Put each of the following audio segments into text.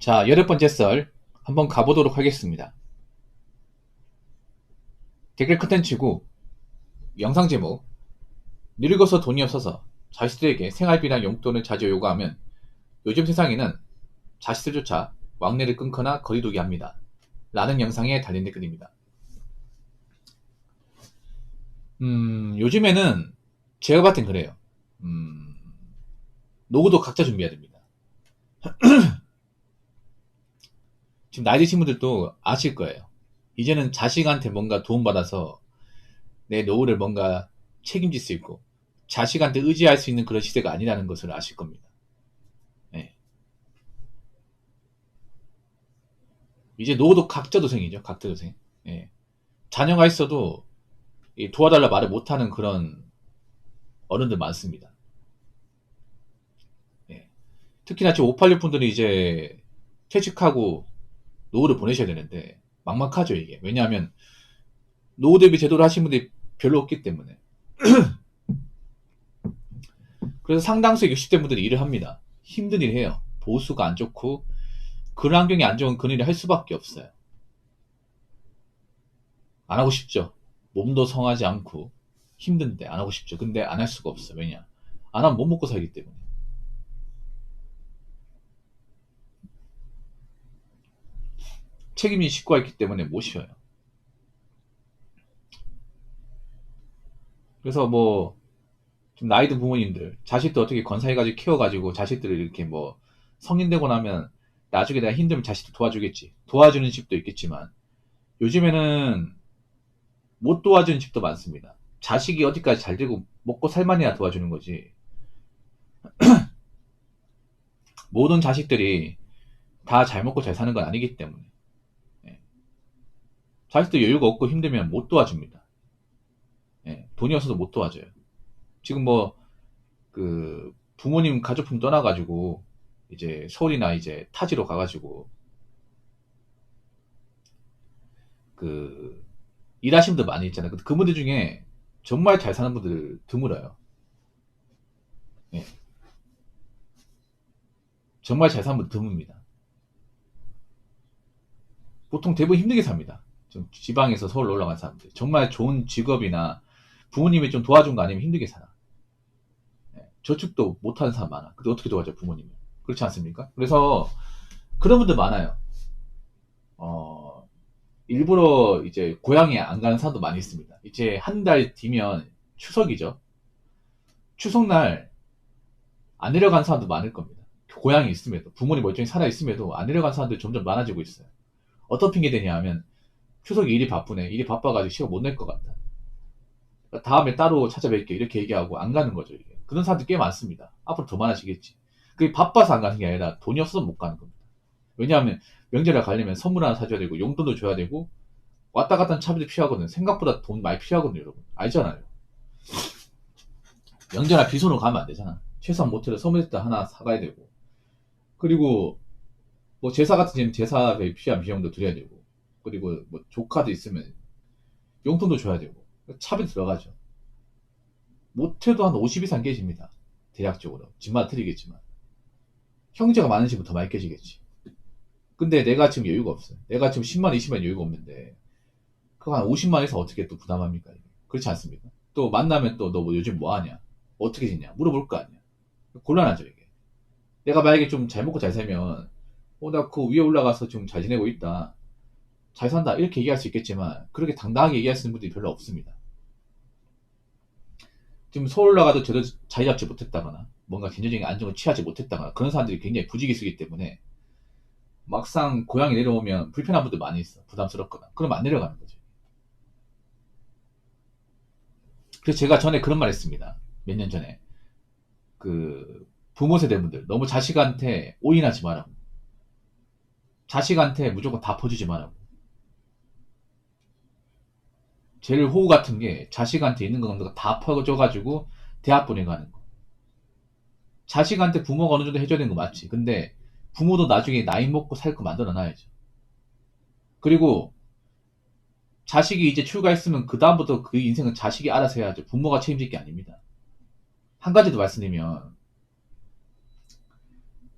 자, 8번째 썰 한번 가보도록 하겠습니다. 댓글 컨텐츠고 영상 제목 늙어서 돈이 없어서 자식들에게 생활비나 용돈을 자주 요구하면 요즘 세상에는 자식들조차 왕래를 끊거나 거리두기 합니다. 라는 영상에 달린 댓글입니다. 요즘에는 제가 봤을 땐 그래요. 노후도 각자 준비해야 됩니다. 지금 나이 드신 분들도 아실 거예요. 이제는 자식한테 뭔가 도움받아서 내 노후를 뭔가 책임질 수 있고 자식한테 의지할 수 있는 그런 시대가 아니라는 것을 아실 겁니다. 네. 이제 노후도 각자 도생이죠. 각자 도생. 네. 자녀가 있어도 도와달라 말을 못하는 그런 어른들 많습니다. 네. 특히나 지금 586 분들이 이제 퇴직하고 노후를 보내셔야 되는데 막막하죠 이게. 왜냐하면 노후 대비 제도를 하신 분들이 별로 없기 때문에. 그래서 상당수의 60대 분들이 일을 합니다. 힘든 일 해요. 보수가 안 좋고 그런 환경이 안 좋은 그 일을 할 수밖에 없어요. 안 하고 싶죠. 몸도 성하지 않고 힘든데 안 하고 싶죠. 근데 안 할 수가 없어요. 왜냐? 안 하면 못 먹고 살기 때문에. 책임이 식구가 있기 때문에 못 쉬어요. 그래서 뭐 좀 나이 든 부모님들 자식들 어떻게 건사해가지고 키워가지고 자식들을 이렇게 뭐 성인 되고 나면 나중에 내가 힘들면 자식도 도와주겠지. 도와주는 집도 있겠지만 요즘에는 못 도와주는 집도 많습니다. 자식이 어디까지 잘 되고 먹고 살만해야 도와주는 거지. 모든 자식들이 다 잘 먹고 잘 사는 건 아니기 때문에. 예. 자식들 여유가 없고 힘들면 못 도와줍니다. 예. 돈이 없어서 못 도와줘요. 지금 뭐 그 부모님 가족품 떠나가지고 이제 서울이나 이제 타지로 가가지고 그 일하시는 분들 많이 있잖아요. 근데 그분들 중에 정말 잘 사는 분들 드물어요. 예. 정말 잘 사는 분들 드뭅니다. 보통 대부분 힘들게 삽니다. 좀 지방에서 서울로 올라간 사람들. 정말 좋은 직업이나 부모님이 좀 도와준 거 아니면 힘들게 살아. 예. 저축도 못하는 사람 많아. 근데 어떻게 도와줘, 부모님이. 그렇지 않습니까? 그래서 그런 분들 많아요. 어, 일부러 이제 고향에 안 가는 사람도 많이 있습니다. 이제 한 달 뒤면 추석이죠. 추석날 안 내려간 사람도 많을 겁니다. 고향이 있음에도, 부모님 멀쩡히 살아있음에도 안 내려간 사람들이 점점 많아지고 있어요. 어떤 핑계 대냐 하면 추석에 일이 바쁘네. 일이 바빠가지고 시간 못 낼 것 같다. 다음에 따로 찾아뵐게. 이렇게 얘기하고 안 가는 거죠. 이게. 그런 사람들이 꽤 많습니다. 앞으로 더 많아지겠지. 그게 바빠서 안 가는 게 아니라 돈이 없어서 못 가는 겁니다. 왜냐하면 명절에 가려면 선물 하나 사줘야 되고 용돈도 줘야 되고 왔다 갔다 하는 차비도 필요하거든요. 생각보다 돈 많이 필요하거든요, 여러분. 알잖아요. 명절에 빈손으로 가면 안 되잖아. 최소한 못해도 선물 세트 하나 사가야 되고. 그리고 뭐 제사 같은 데는 제사에 필요한 비용도 드려야 되고. 그리고 뭐 조카도 있으면 용돈도 줘야 되고. 차비 들어가죠. 못해도 한 50 이상 깨집니다. 대략적으로. 집마다 틀리겠지만. 형제가 많은 집은 더 많이 깨지겠지. 근데 내가 지금 여유가 없어요. 내가 지금 10만, 20만 여유가 없는데, 그거 한 50만에서 어떻게 또 부담합니까? 이게? 그렇지 않습니까? 또 만나면 또 너 뭐 요즘 뭐 하냐? 어떻게 지냐? 물어볼 거 아니야. 곤란하죠, 이게. 내가 만약에 좀 잘 먹고 잘 살면, 나 그 위에 올라가서 좀 잘 지내고 있다. 잘 산다. 이렇게 얘기할 수 있겠지만, 그렇게 당당하게 얘기하시는 분들이 별로 없습니다. 지금 서울 올라가도 제대로 자리 잡지 못했다거나, 뭔가 경제적인 안정을 취하지 못했다거나, 그런 사람들이 굉장히 부지기수기 때문에, 막상 고향에 내려오면 불편한 분들 많이 있어. 부담스럽거나. 그럼 안 내려가는 거죠. 그래서 제가 전에 그런 말 했습니다. 몇 년 전에. 그, 부모 세대분들, 너무 자식한테 올인하지 말라고. 자식한테 무조건 다 퍼주지 말라고. 제일 호구 같은 게 자식한테 있는 거 다 퍼줘가지고 대학 보내가는 거. 자식한테 부모가 어느 정도 해줘야 되는 거 맞지. 근데 부모도 나중에 나이 먹고 살 거 만들어 놔야죠. 그리고 자식이 이제 출가했으면 그다음부터 그 인생은 자식이 알아서 해야죠. 부모가 책임질 게 아닙니다. 한 가지 더 말씀드리면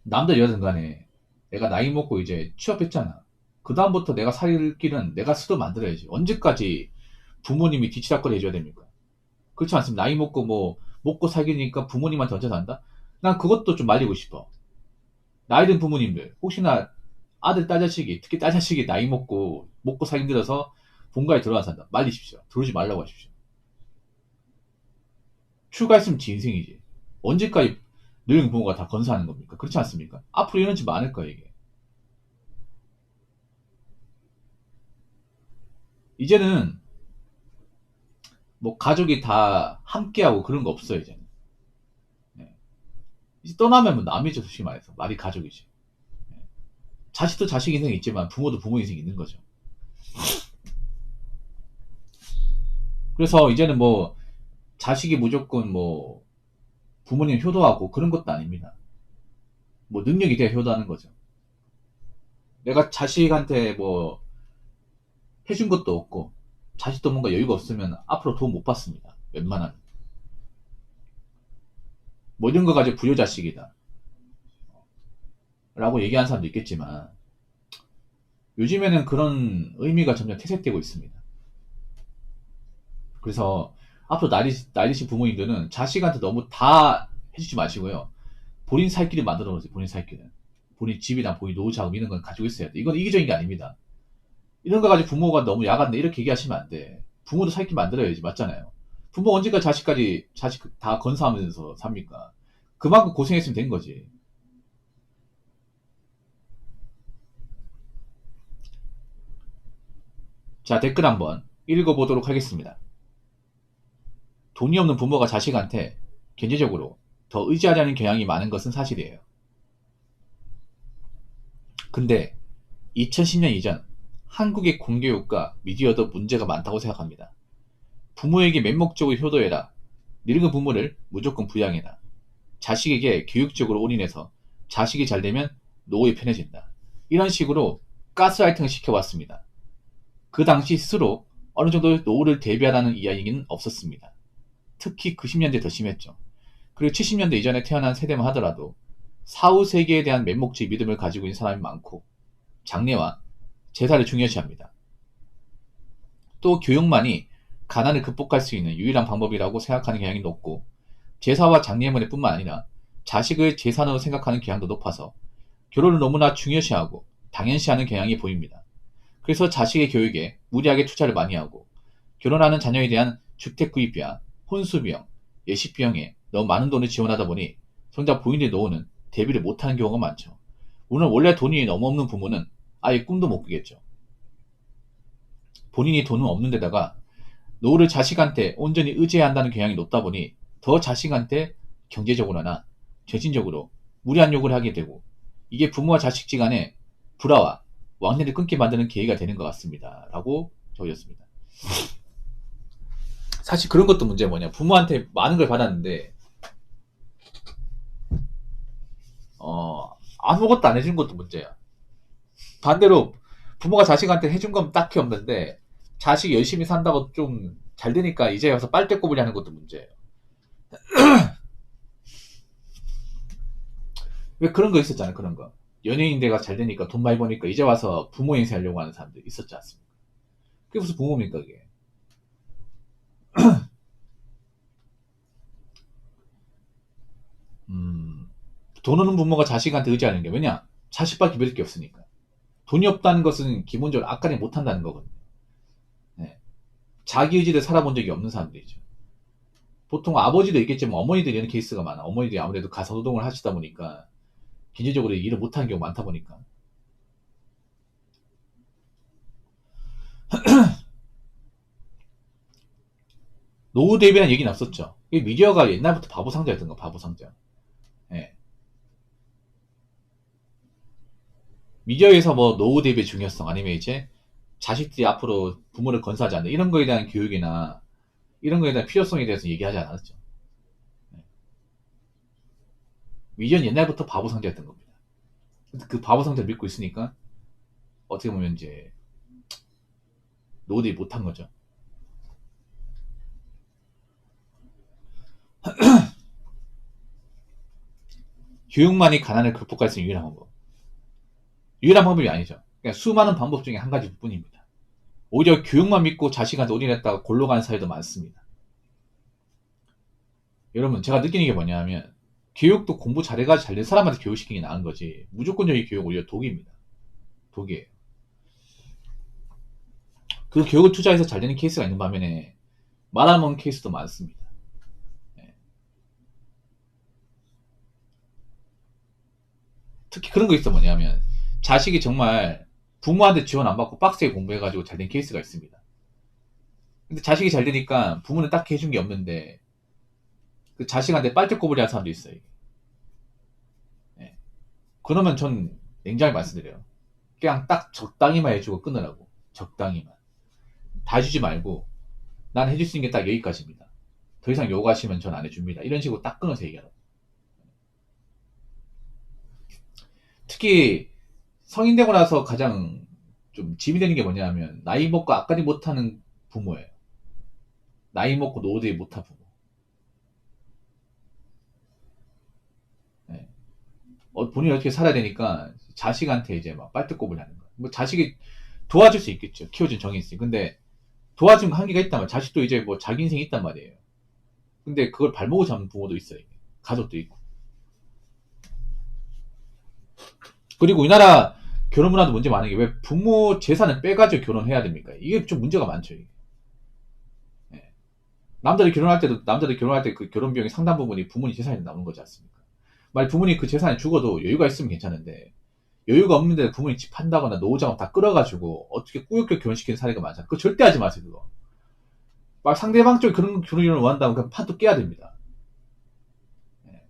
남자 여자든 간에 내가 나이 먹고 이제 취업했잖아. 그다음부터 내가 살 길은 내가 스스로 만들어야지. 언제까지 부모님이 뒤치다꺼리 해줘야 됩니까? 그렇지 않습니까? 나이 먹고 뭐, 먹고 살기니까 부모님한테 얹혀 산다? 난 그것도 좀 말리고 싶어. 나이 든 부모님들, 혹시나 아들, 딸 자식이, 특히 딸 자식이 나이 먹고 살기 힘들어서 본가에 들어와 산다. 말리십시오. 들어오지 말라고 하십시오. 출가했으면 지 인생이지. 언제까지 늙은 부모가 다 건사하는 겁니까? 그렇지 않습니까? 앞으로 이런 집 많을 거야, 이게. 이제는 뭐 가족이 다 함께하고 그런 거 없어요, 이제는. 네. 이제 떠나면 뭐 남이죠, 솔직히 말해서. 말이 가족이지. 네. 자식도 자식 인생이 있지만 부모도 부모 인생이 있는 거죠. 그래서 이제는 뭐 자식이 무조건 뭐 부모님 효도하고 그런 것도 아닙니다. 뭐 능력이 돼야 효도하는 거죠. 내가 자식한테 뭐 해준 것도 없고 자식도 뭔가 여유가 없으면 앞으로 도움 못 받습니다. 웬만하면. 뭐 이런 거 가지고 부여자식이다. 라고 얘기하는 사람도 있겠지만 요즘에는 그런 의미가 점점 퇴색되고 있습니다. 그래서 앞으로 나이 드신 부모님들은 자식한테 너무 다 해주지 마시고요. 본인 살 길을 만들어 놓으세요. 본인 살 길을. 본인 집이나 본인 노후 자금 이런 건 가지고 있어야 돼. 이건 이기적인 게 아닙니다. 이런 거 가지고 부모가 너무 야간네 이렇게 얘기하시면 안 돼. 부모도 살 길 만들어야지. 맞잖아요. 부모 언제까지 자식 다 건사하면서 삽니까? 그만큼 고생했으면 된 거지. 자, 댓글 한번 읽어보도록 하겠습니다. 돈이 없는 부모가 자식한테 경제적으로 더 의지하려는 경향이 많은 것은 사실이에요. 근데 2010년 이전 한국의 공교육과 미디어도 문제가 많다고 생각합니다. 부모에게 맹목적으로 효도해라. 늙은 부모를 무조건 부양해라. 자식에게 교육적으로 올인해서 자식이 잘 되면 노후에 편해진다. 이런 식으로 가스라이팅을 시켜왔습니다. 그 당시 스스로 어느 정도 노후를 대비하라는 이야기는 없었습니다. 특히 90년대 더 심했죠. 그리고 70년대 이전에 태어난 세대만 하더라도 사후 세계에 대한 맹목적 믿음을 가지고 있는 사람이 많고 장래와 제사를 중요시합니다. 또 교육만이 가난을 극복할 수 있는 유일한 방법이라고 생각하는 경향이 높고 제사와 장례문의 뿐만 아니라 자식을 재산으로 생각하는 경향도 높아서 결혼을 너무나 중요시하고 당연시하는 경향이 보입니다. 그래서 자식의 교육에 무리하게 투자를 많이 하고 결혼하는 자녀에 대한 주택 구입비와 혼수 비용, 예식 비용에 너무 많은 돈을 지원하다 보니 정작 본인의 노후는 대비를 못하는 경우가 많죠. 물론 원래 돈이 너무 없는 부모는 아예 꿈도 못 꾸겠죠. 본인이 돈은 없는 데다가 노후를 자식한테 온전히 의지해야 한다는 경향이 높다 보니 더 자식한테 경제적으로나 정신적으로 무리한 요구를 하게 되고 이게 부모와 자식지 간의 불화와 왕래를 끊게 만드는 계기가 되는 것 같습니다. 라고 적으셨습니다. 사실 그런 것도 문제가 뭐냐. 부모한테 많은 걸 받았는데 아무것도 안 해준 것도 문제야. 반대로 부모가 자식한테 해준 건 딱히 없는데 자식이 열심히 산다고 좀 잘 되니까 이제 와서 빨대 꼽으려 하는 것도 문제예요. 왜 그런 거 있었잖아요. 그런 거. 연예인 대가 잘 되니까 돈 많이 버니까 이제 와서 부모 행세하려고 하는 사람들 있었지 않습니까? 그게 무슨 부모입니까 그게. 음, 돈 없는 부모가 자식한테 의지하는 게 왜냐? 자식밖에 믿을 게 없으니까. 돈이 없다는 것은 기본적으로 악간에 못한다는 거거든요. 네. 자기 의지를 살아본 적이 없는 사람들이죠. 보통 아버지도 있겠지만 어머니들이 이런 케이스가 많아. 어머니들이 아무래도 가사노동을 하시다 보니까 경제적으로 일을 못하는 경우가 많다 보니까. 노후 대비라는 얘기는 없었죠. 이 미디어가 옛날부터 바보 상자였던 거, 바보 상자. 예. 미디어에서 뭐 노후 대비의 중요성 아니면 이제 자식들이 앞으로 부모를 건사하지 않는 이런 거에 대한 교육이나 이런 거에 대한 필요성에 대해서 얘기하지 않았죠. 예. 미디어는 옛날부터 바보 상자였던 겁니다. 그 바보 상자를 믿고 있으니까 어떻게 보면 이제 노후 대비 못한 거죠. 교육만이 가난을 극복할 수 있는 유일한 방법. 유일한 방법이 아니죠. 그냥 수많은 방법 중에 한 가지 뿐입니다. 오히려 교육만 믿고 자식한테 올인했다가 골로 가는 사례도 많습니다. 여러분, 제가 느끼는 게 뭐냐면 교육도 공부 잘해가지고 잘된 사람한테 교육시키는 게 나은 거지, 무조건적인 교육 오히려 독입니다. 독이에요. 그 교육을 투자해서 잘 되는 케이스가 있는 반면에 말아먹는 케이스도 많습니다. 특히 그런 거 있어. 뭐냐면 자식이 정말 부모한테 지원 안 받고 빡세게 공부해가지고 잘 된 케이스가 있습니다. 근데 자식이 잘 되니까 부모는 딱히 해준 게 없는데 그 자식한테 빨대꼬부리 하는 사람도 있어요. 예. 그러면 전 냉정하게 말씀드려요. 그냥 딱 적당히만 해주고 끊으라고. 적당히만. 다 해주지 말고 난 해줄 수 있는 게 딱 여기까지입니다. 더 이상 요구하시면 전 안 해줍니다. 이런 식으로 딱 끊어서 얘기하라고. 특히 성인 되고 나서 가장 좀 짐이 되는 게 뭐냐면 나이 먹고 앞가림 못하는 부모예요. 나이 먹고 노후되지 못한 부모. 예. 본인이 어떻게 살아야 되니까 자식한테 이제 막 빨대꼬부리 하는 거예요. 뭐 자식이 도와줄 수 있겠죠. 키워준 정이 있으니. 근데 도와준 한계가 있단 말이에요. 자식도 이제 뭐 자기 인생이 있단 말이에요. 근데 그걸 발목을 잡는 부모도 있어요. 가족도 있고. 그리고 우리나라 결혼 문화도 문제 많은 게 왜 부모 재산을 빼가지고 결혼해야 됩니까? 이게 좀 문제가 많죠. 이게. 예. 남자들이 결혼할 때 그 결혼 비용의 상당 부분이 부모님 재산에 나오는 거지 않습니까? 만약 부모님 그 재산이 죽어도 여유가 있으면 괜찮은데 여유가 없는데 부모님 집 판다거나 노후자금 다 끌어가지고 어떻게 꾸역꾸역 결혼시키는 사례가 많잖아요. 그거 절대 하지 마세요. 그거. 막 상대방 쪽이 그런 결혼을 원한다면 그 판도 깨야 됩니다. 예.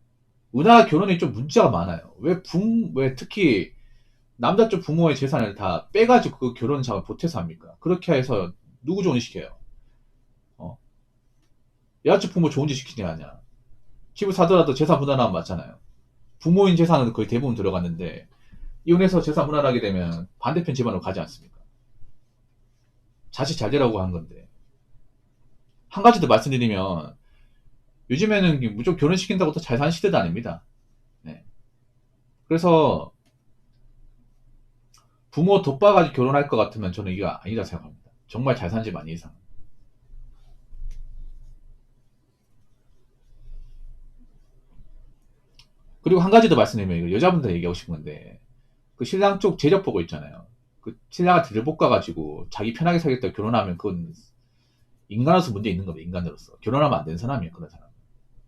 우리나라 결혼이 좀 문제가 많아요. 왜 특히 남자 쪽 부모의 재산을 다 빼가지고 그 결혼 자금을 보태서 합니까? 그렇게 해서 누구 좋은 일 시켜요? 어? 여자쪽 부모 좋은 일 시키냐 하냐? 집을 사더라도 재산 분할하면 맞잖아요. 부모인 재산은 거의 대부분 들어갔는데 이혼해서 재산 분할하게 되면 반대편 집안으로 가지 않습니까? 자식 잘 되라고 한 건데. 한 가지 더 말씀드리면 요즘에는 무조건 결혼시킨다고 또 잘 사는 시대도 아닙니다. 네. 그래서 부모 돋봐가지고 결혼할 것 같으면 저는 이게 아니다 생각합니다. 정말 잘 사는 집 아닌 이상. 그리고 한 가지 더 말씀드리면 여자분들 얘기하고 싶은 건데 그 신랑 쪽 재력 보고 있잖아요. 그 신랑한테 들볶아가지고 자기 편하게 살겠다고 결혼하면 그건 인간으로서 문제 있는 겁니다. 인간으로서. 결혼하면 안 되는 사람이에요. 그런 사람.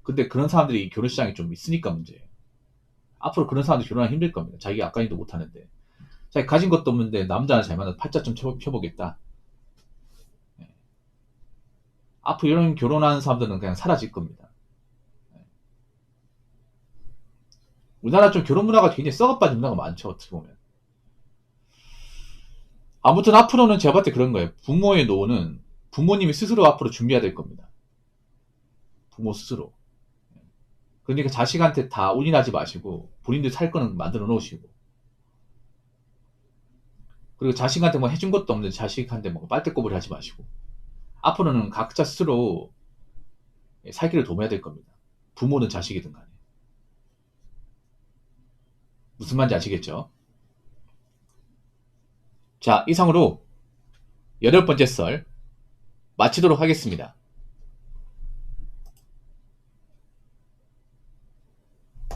근데 그런 사람들이 결혼 시장에 좀 있으니까 문제예요. 앞으로 그런 사람들 결혼하기 힘들 겁니다. 자기가 앞가림도 못하는데. 자기 가진 것도 없는데 남자 하나 잘 만나서 팔자 좀 펴보겠다. 예. 앞으로 이런 결혼하는 사람들은 그냥 사라질 겁니다. 예. 우리나라 좀 결혼 문화가 굉장히 썩어빠진 문화가 많죠. 어떻게 보면. 아무튼 앞으로는 제가 봤을 때 그런 거예요. 부모의 노후는 부모님이 스스로 앞으로 준비해야 될 겁니다. 부모 스스로. 그러니까 자식한테 다 올인하지 마시고 본인들 살 거는 만들어 놓으시고, 그리고 자식한테 뭐 해준 것도 없는데 자식한테 뭐 빨대꼬부리 하지 마시고 앞으로는 각자 스스로 살 길을 도모해야 될 겁니다. 부모는 자식이든 간에. 무슨 말인지 아시겠죠? 자, 이상으로 8번째 썰 마치도록 하겠습니다.